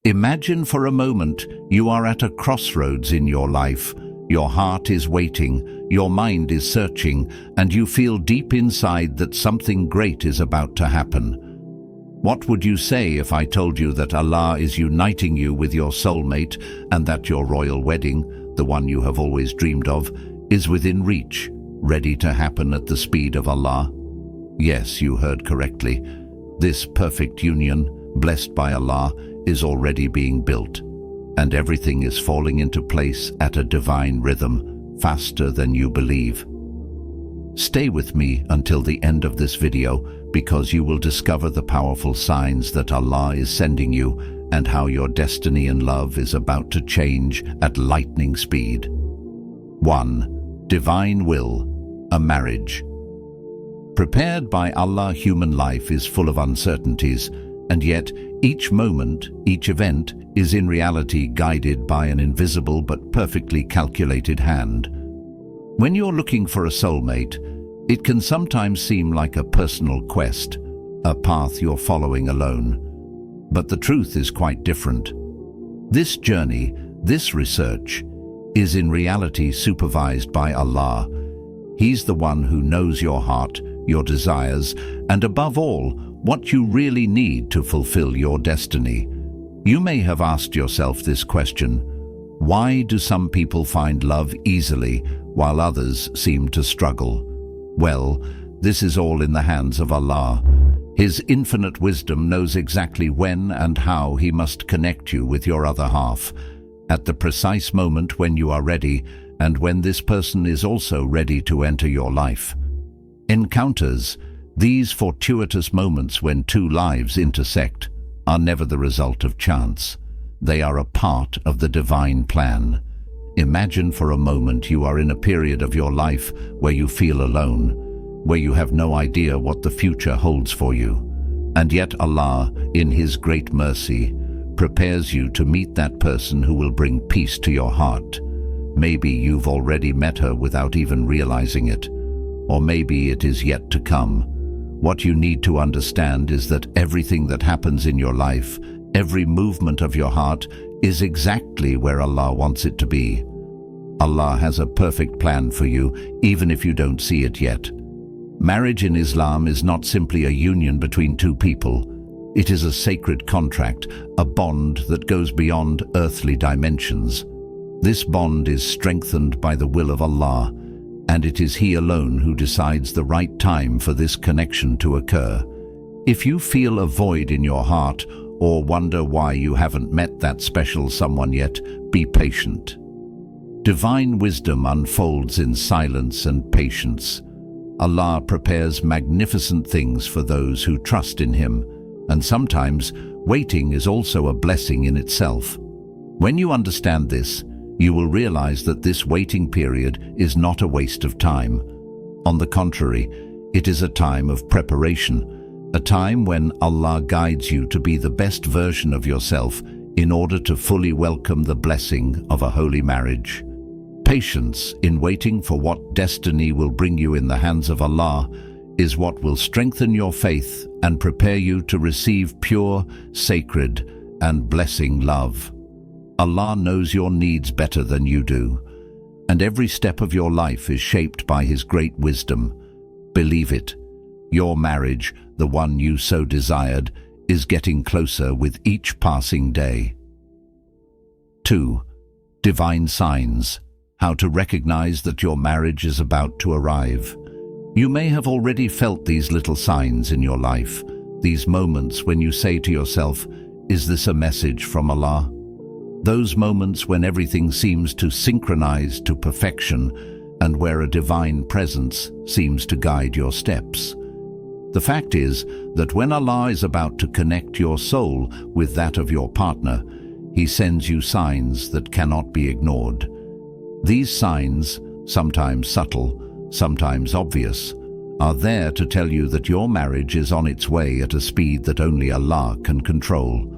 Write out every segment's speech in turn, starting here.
Imagine for a moment you are at a crossroads in your life. Your heart is waiting, your mind is searching, and you feel deep inside that something great is about to happen. What would you say if I told you that Allah is uniting you with your soulmate and that your royal wedding, the one you have always dreamed of, is within reach, ready to happen at the speed of Allah? Yes, you heard correctly. This perfect union, blessed by Allah, is already being built, and everything is falling into place at a divine rhythm, faster than you believe. Stay with me until the end of this video, because you will discover the powerful signs that Allah is sending you and how your destiny and love is about to change at lightning speed. 1. Divine Will, a marriage. Prepared by Allah, human life is full of uncertainties, and yet each moment, each event, is in reality guided by an invisible but perfectly calculated hand. When you're looking for a soulmate, it can sometimes seem like a personal quest, a path you're following alone. But the truth is quite different. This journey, this research, is in reality supervised by Allah. He's the one who knows your heart, your desires, and above all, what you really need to fulfill your destiny. You may have asked yourself this question: why do some people find love easily while others seem to struggle? Well, this is all in the hands of Allah. His infinite wisdom knows exactly when and how He must connect you with your other half, at the precise moment when you are ready and when this person is also ready to enter your life. Encounters, these fortuitous moments when two lives intersect, are never the result of chance. They are a part of the divine plan. Imagine for a moment you are in a period of your life where you feel alone, where you have no idea what the future holds for you. And yet Allah, in His great mercy, prepares you to meet that person who will bring peace to your heart. Maybe you've already met her without even realizing it, or maybe it is yet to come. What you need to understand is that everything that happens in your life, every movement of your heart, is exactly where Allah wants it to be. Allah has a perfect plan for you, even if you don't see it yet. Marriage in Islam is not simply a union between two people. It is a sacred contract, a bond that goes beyond earthly dimensions. This bond is strengthened by the will of Allah, and it is He alone who decides the right time for this connection to occur. If you feel a void in your heart or wonder why you haven't met that special someone yet, be patient. Divine wisdom unfolds in silence and patience. Allah prepares magnificent things for those who trust in Him, and sometimes waiting is also a blessing in itself. When you understand this, you will realize that this waiting period is not a waste of time. On the contrary, it is a time of preparation, a time when Allah guides you to be the best version of yourself in order to fully welcome the blessing of a holy marriage. Patience in waiting for what destiny will bring you in the hands of Allah is what will strengthen your faith and prepare you to receive pure, sacred, and blessing love. Allah knows your needs better than you do, and every step of your life is shaped by His great wisdom. Believe it. Your marriage, the one you so desired, is getting closer with each passing day. 2. Divine Signs. How to recognize that your marriage is about to arrive. You may have already felt these little signs in your life, these moments when you say to yourself, "Is this a message from Allah?" Those moments when everything seems to synchronize to perfection and where a divine presence seems to guide your steps. The fact is that when Allah is about to connect your soul with that of your partner, He sends you signs that cannot be ignored. These signs, sometimes subtle, sometimes obvious, are there to tell you that your marriage is on its way at a speed that only Allah can control.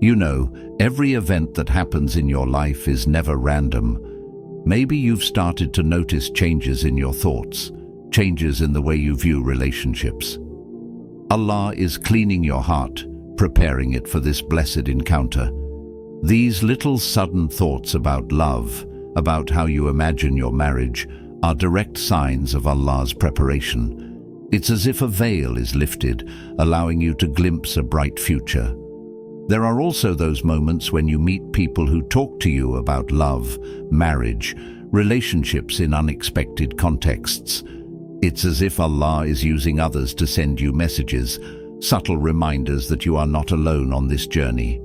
You know, every event that happens in your life is never random. Maybe you've started to notice changes in your thoughts, changes in the way you view relationships. Allah is cleaning your heart, preparing it for this blessed encounter. These little sudden thoughts about love, about how you imagine your marriage, are direct signs of Allah's preparation. It's as if a veil is lifted, allowing you to glimpse a bright future. There are also those moments when you meet people who talk to you about love, marriage, relationships in unexpected contexts. It's as if Allah is using others to send you messages, subtle reminders that you are not alone on this journey.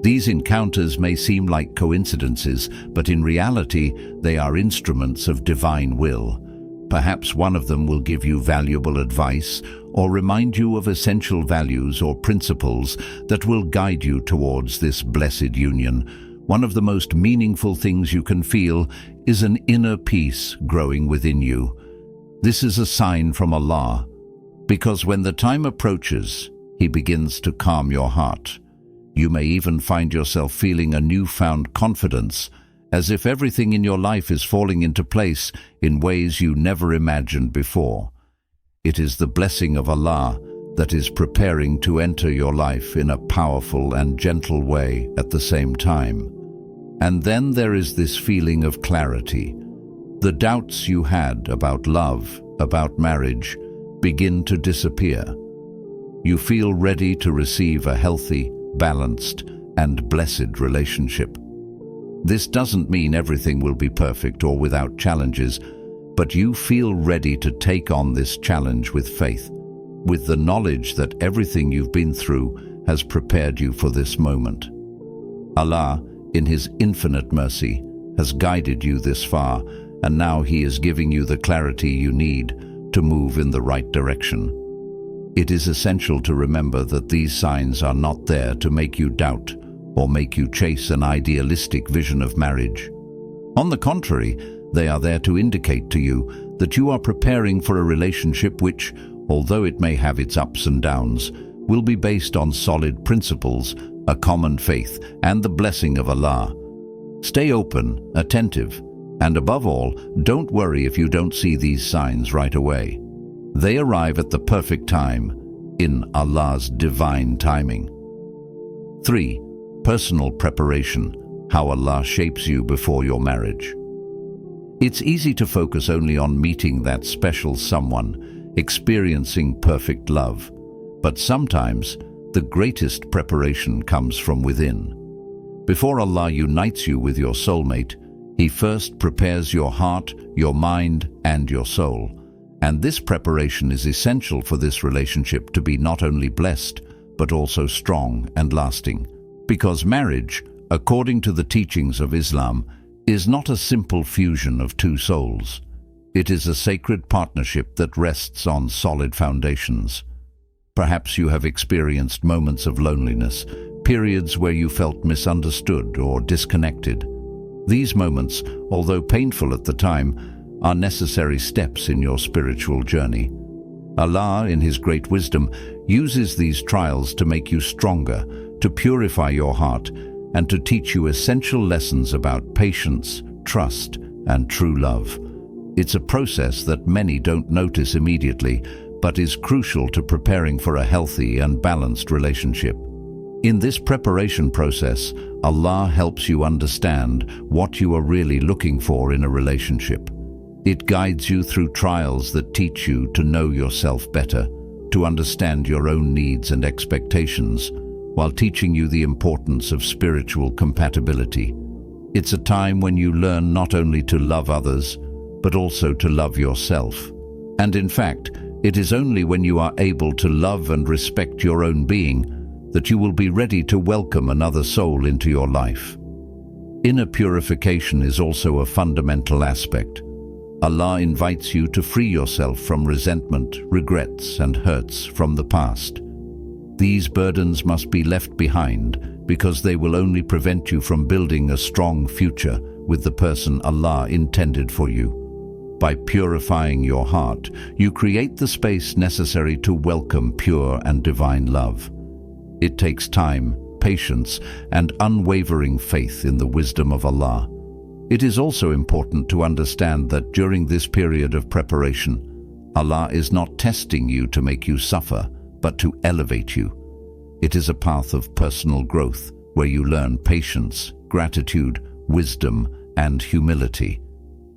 These encounters may seem like coincidences, but in reality, they are instruments of divine will. Perhaps one of them will give you valuable advice or remind you of essential values or principles that will guide you towards this blessed union. One of the most meaningful things you can feel is an inner peace growing within you. This is a sign from Allah, because when the time approaches, He begins to calm your heart. You may even find yourself feeling a newfound confidence, as if everything in your life is falling into place in ways you never imagined before. It is the blessing of Allah that is preparing to enter your life in a powerful and gentle way at the same time. And then there is this feeling of clarity. The doubts you had about love, about marriage, begin to disappear. You feel ready to receive a healthy, balanced, and blessed relationship. This doesn't mean everything will be perfect or without challenges, but you feel ready to take on this challenge with faith, with the knowledge that everything you've been through has prepared you for this moment. Allah, in His infinite mercy, has guided you this far, and now He is giving you the clarity you need to move in the right direction. It is essential to remember that these signs are not there to make you doubt or make you chase an idealistic vision of marriage. On the contrary, they are there to indicate to you that you are preparing for a relationship which, although it may have its ups and downs, will be based on solid principles, a common faith, and the blessing of Allah. Stay open, attentive, and above all, don't worry if you don't see these signs right away. They arrive at the perfect time, in Allah's divine timing. 3. Personal preparation, how Allah shapes you before your marriage. It's easy to focus only on meeting that special someone, experiencing perfect love, but sometimes the greatest preparation comes from within. Before Allah unites you with your soulmate, He first prepares your heart, your mind, and your soul. And this preparation is essential for this relationship to be not only blessed, but also strong and lasting. Because marriage, according to the teachings of Islam, is not a simple fusion of two souls. It is a sacred partnership that rests on solid foundations. Perhaps you have experienced moments of loneliness, periods where you felt misunderstood or disconnected. These moments, although painful at the time, are necessary steps in your spiritual journey. Allah, in His great wisdom, uses these trials to make you stronger, to purify your heart, and to teach you essential lessons about patience, trust, and true love. It's a process that many don't notice immediately, but is crucial to preparing for a healthy and balanced relationship. In this preparation process, Allah helps you understand what you are really looking for in a relationship. It guides you through trials that teach you to know yourself better, to understand your own needs and expectations, while teaching you the importance of spiritual compatibility. It's a time when you learn not only to love others, but also to love yourself. And in fact, it is only when you are able to love and respect your own being that you will be ready to welcome another soul into your life. Inner purification is also a fundamental aspect. Allah invites you to free yourself from resentment, regrets, and hurts from the past. These burdens must be left behind because they will only prevent you from building a strong future with the person Allah intended for you. By purifying your heart, you create the space necessary to welcome pure and divine love. It takes time, patience, and unwavering faith in the wisdom of Allah. It is also important to understand that during this period of preparation, Allah is not testing you to make you suffer, but to elevate you. It is a path of personal growth where you learn patience, gratitude, wisdom, and humility.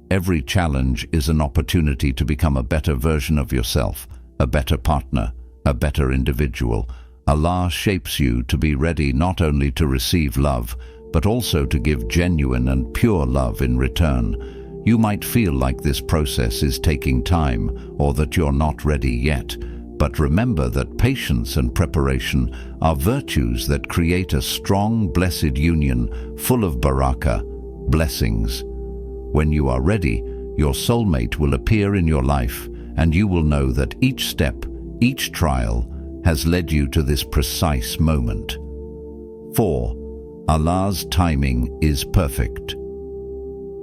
Every challenge is an opportunity to become a better version of yourself, a better partner, a better individual. Allah shapes you to be ready not only to receive love, but also to give genuine and pure love in return. You might feel like this process is taking time or that you're not ready yet, but remember that patience and preparation are virtues that create a strong, blessed union full of barakah, blessings. When you are ready, your soulmate will appear in your life, and you will know that each step, each trial, has led you to this precise moment. 4. Allah's timing is perfect.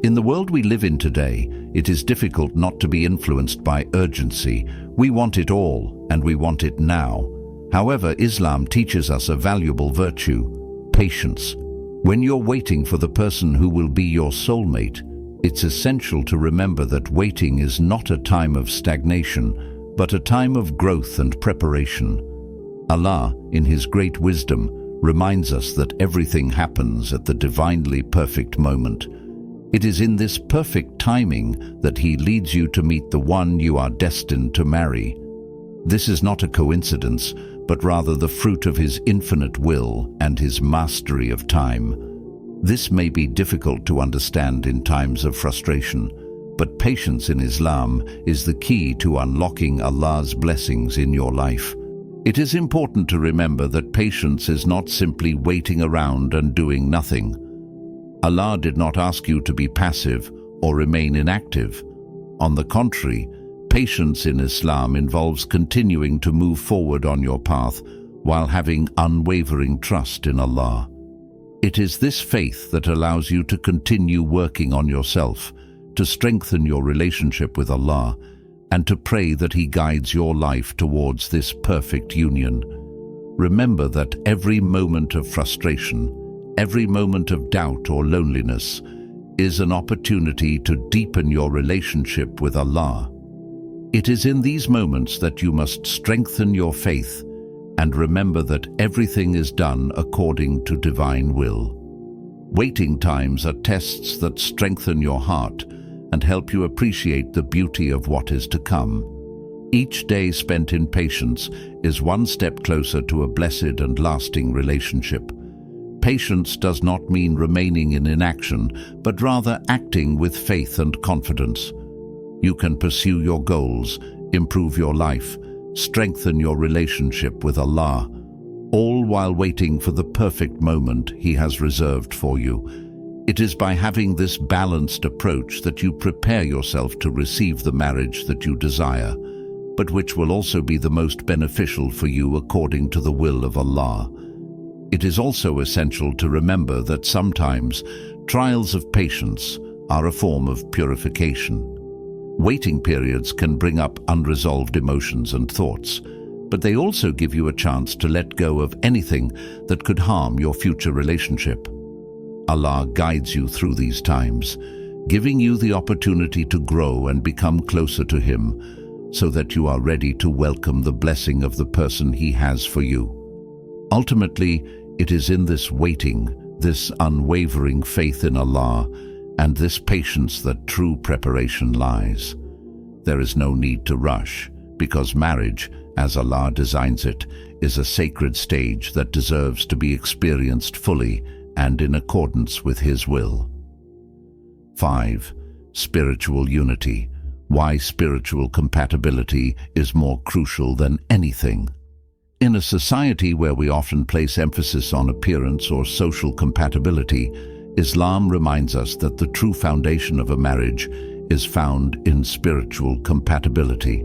In the world we live in today, it is difficult not to be influenced by urgency. We want it all, and we want it now. However, Islam teaches us a valuable virtue: patience. When you're waiting for the person who will be your soulmate, it's essential to remember that waiting is not a time of stagnation, but a time of growth and preparation. Allah, in His great wisdom, reminds us that everything happens at the divinely perfect moment. It is in this perfect timing that He leads you to meet the one you are destined to marry. This is not a coincidence, but rather the fruit of His infinite will and His mastery of time. This may be difficult to understand in times of frustration, but patience in Islam is the key to unlocking Allah's blessings in your life. It is important to remember that patience is not simply waiting around and doing nothing. Allah did not ask you to be passive or remain inactive. On the contrary, patience in Islam involves continuing to move forward on your path while having unwavering trust in Allah. It is this faith that allows you to continue working on yourself, to strengthen your relationship with Allah, and to pray that He guides your life towards this perfect union. Remember that every moment of frustration, every moment of doubt or loneliness, is an opportunity to deepen your relationship with Allah. It is in these moments that you must strengthen your faith and remember that everything is done according to divine will. Waiting times are tests that strengthen your heart and help you appreciate the beauty of what is to come. Each day spent in patience is one step closer to a blessed and lasting relationship. Patience does not mean remaining in inaction, but rather acting with faith and confidence. You can pursue your goals, improve your life, strengthen your relationship with Allah, all while waiting for the perfect moment He has reserved for you. It is by having this balanced approach that you prepare yourself to receive the marriage that you desire, but which will also be the most beneficial for you according to the will of Allah. It is also essential to remember that sometimes trials of patience are a form of purification. Waiting periods can bring up unresolved emotions and thoughts, but they also give you a chance to let go of anything that could harm your future relationship. Allah guides you through these times, giving you the opportunity to grow and become closer to Him, so that you are ready to welcome the blessing of the person He has for you. Ultimately, it is in this waiting, this unwavering faith in Allah, and this patience that true preparation lies. There is no need to rush, because marriage, as Allah designs it, is a sacred stage that deserves to be experienced fully and in accordance with His will. 5. Spiritual unity. Why spiritual compatibility is more crucial than anything. In a society where we often place emphasis on appearance or social compatibility, Islam reminds us that the true foundation of a marriage is found in spiritual compatibility.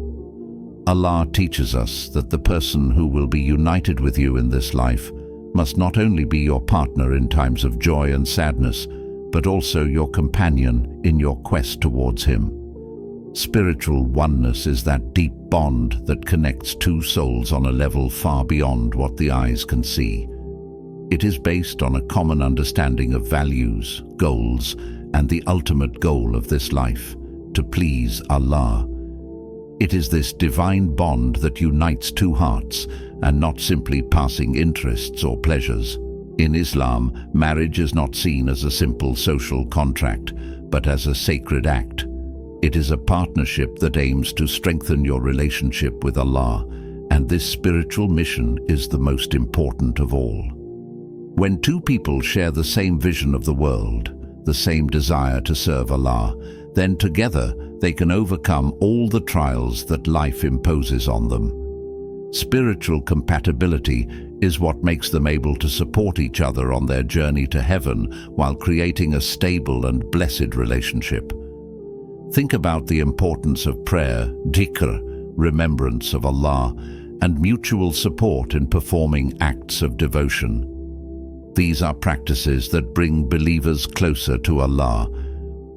Allah teaches us that the person who will be united with you in this life must not only be your partner in times of joy and sadness, but also your companion in your quest towards Him. Spiritual oneness is that deep bond that connects two souls on a level far beyond what the eyes can see. It is based on a common understanding of values, goals, and the ultimate goal of this life, to please Allah. It is this divine bond that unites two hearts, and not simply passing interests or pleasures. In Islam, marriage is not seen as a simple social contract, but as a sacred act. It is a partnership that aims to strengthen your relationship with Allah, and this spiritual mission is the most important of all. When two people share the same vision of the world, the same desire to serve Allah, then together they can overcome all the trials that life imposes on them. Spiritual compatibility is what makes them able to support each other on their journey to heaven while creating a stable and blessed relationship. Think about the importance of prayer, dhikr, remembrance of Allah, and mutual support in performing acts of devotion. These are practices that bring believers closer to Allah,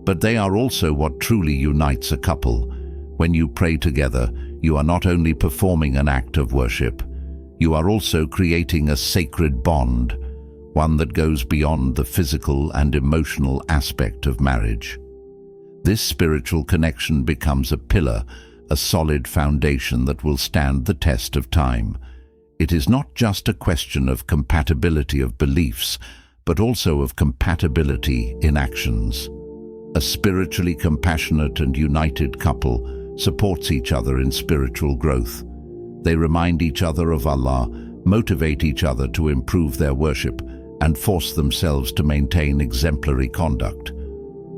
but they are also what truly unites a couple. When you pray together, you are not only performing an act of worship, you are also creating a sacred bond, one that goes beyond the physical and emotional aspect of marriage. This spiritual connection becomes a pillar, a solid foundation that will stand the test of time. It is not just a question of compatibility of beliefs, but also of compatibility in actions. A spiritually compassionate and united couple supports each other in spiritual growth. They remind each other of Allah, motivate each other to improve their worship, and force themselves to maintain exemplary conduct.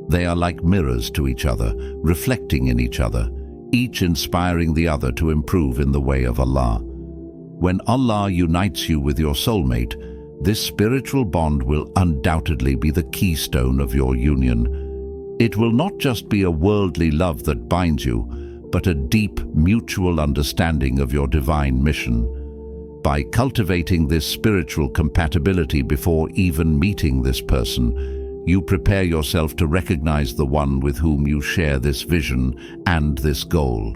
They are like mirrors to each other, reflecting in each other, each inspiring the other to improve in the way of Allah. When Allah unites you with your soulmate, this spiritual bond will undoubtedly be the keystone of your union. It will not just be a worldly love that binds you, but a deep mutual understanding of your divine mission. By cultivating this spiritual compatibility before even meeting this person, you prepare yourself to recognize the one with whom you share this vision and this goal.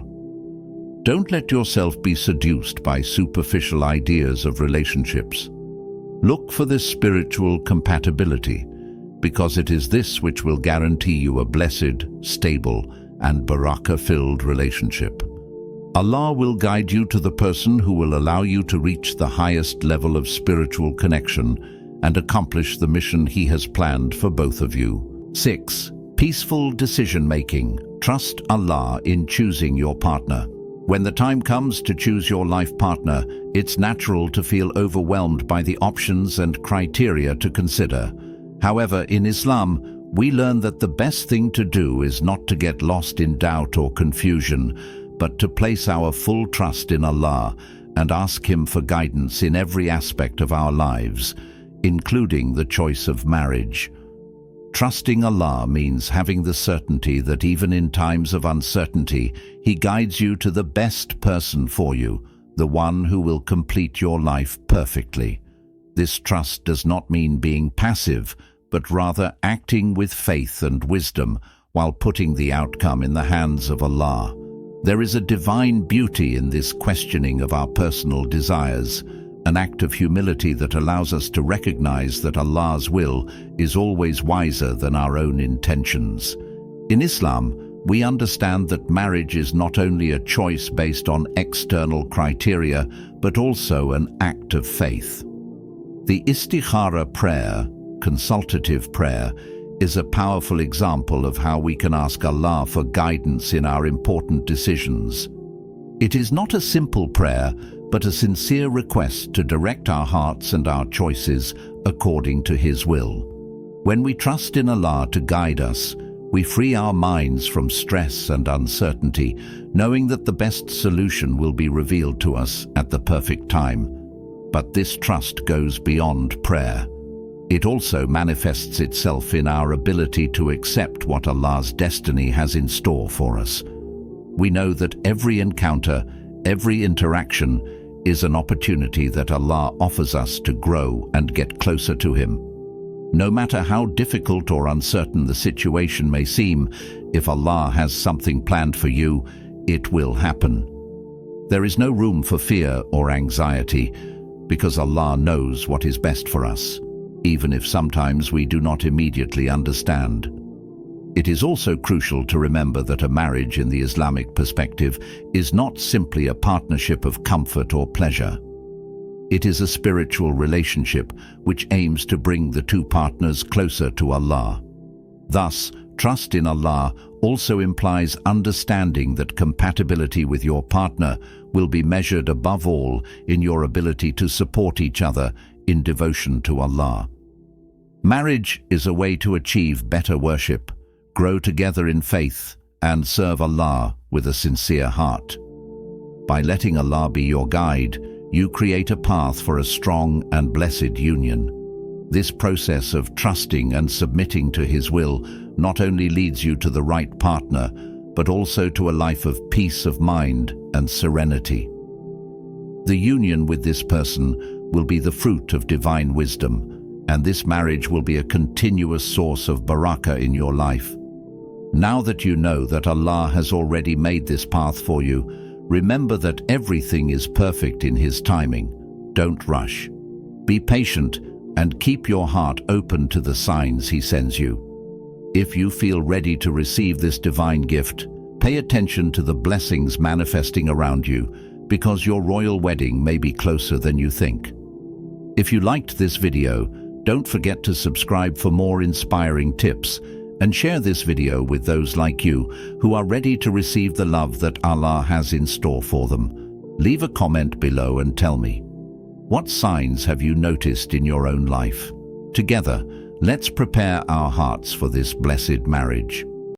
Don't let yourself be seduced by superficial ideas of relationships. Look for this spiritual compatibility, because it is this which will guarantee you a blessed, stable, and barakah-filled relationship. Allah will guide you to the person who will allow you to reach the highest level of spiritual connection and accomplish the mission He has planned for both of you. 6. Peaceful decision-making. Trust Allah in choosing your partner. When the time comes to choose your life partner, it's natural to feel overwhelmed by the options and criteria to consider. However, in Islam, we learn that the best thing to do is not to get lost in doubt or confusion, but to place our full trust in Allah and ask Him for guidance in every aspect of our lives, including the choice of marriage. Trusting Allah means having the certainty that even in times of uncertainty, He guides you to the best person for you, the one who will complete your life perfectly. This trust does not mean being passive, but rather acting with faith and wisdom while putting the outcome in the hands of Allah. There is a divine beauty in this questioning of our personal desires, an act of humility that allows us to recognize that Allah's will is always wiser than our own intentions. In Islam, we understand that marriage is not only a choice based on external criteria, but also an act of faith. The istikhara prayer, consultative prayer, is a powerful example of how we can ask Allah for guidance in our important decisions. It is not a simple prayer, but a sincere request to direct our hearts and our choices according to His will. When we trust in Allah to guide us, we free our minds from stress and uncertainty, knowing that the best solution will be revealed to us at the perfect time. But this trust goes beyond prayer. It also manifests itself in our ability to accept what Allah's destiny has in store for us. We know that every encounter, every interaction is an opportunity that Allah offers us to grow and get closer to Him. No matter how difficult or uncertain the situation may seem, if Allah has something planned for you, it will happen. There is no room for fear or anxiety, because Allah knows what is best for us, even if sometimes we do not immediately understand. It is also crucial to remember that a marriage in the Islamic perspective is not simply a partnership of comfort or pleasure. It is a spiritual relationship which aims to bring the two partners closer to Allah. Thus, trust in Allah also implies understanding that compatibility with your partner will be measured above all in your ability to support each other in devotion to Allah. Marriage is a way to achieve better worship, grow together in faith, and serve Allah with a sincere heart. By letting Allah be your guide, you create a path for a strong and blessed union. This process of trusting and submitting to His will not only leads you to the right partner, but also to a life of peace of mind and serenity. The union with this person will be the fruit of divine wisdom, and this marriage will be a continuous source of barakah in your life. Now that you know that Allah has already made this path for you, remember that everything is perfect in His timing. Don't rush. Be patient and keep your heart open to the signs He sends you. If you feel ready to receive this divine gift, pay attention to the blessings manifesting around you, because your royal wedding may be closer than you think. If you liked this video, don't forget to subscribe for more inspiring tips, and share this video with those like you who are ready to receive the love that Allah has in store for them. Leave a comment below and tell me, what signs have you noticed in your own life? Together, let's prepare our hearts for this blessed marriage.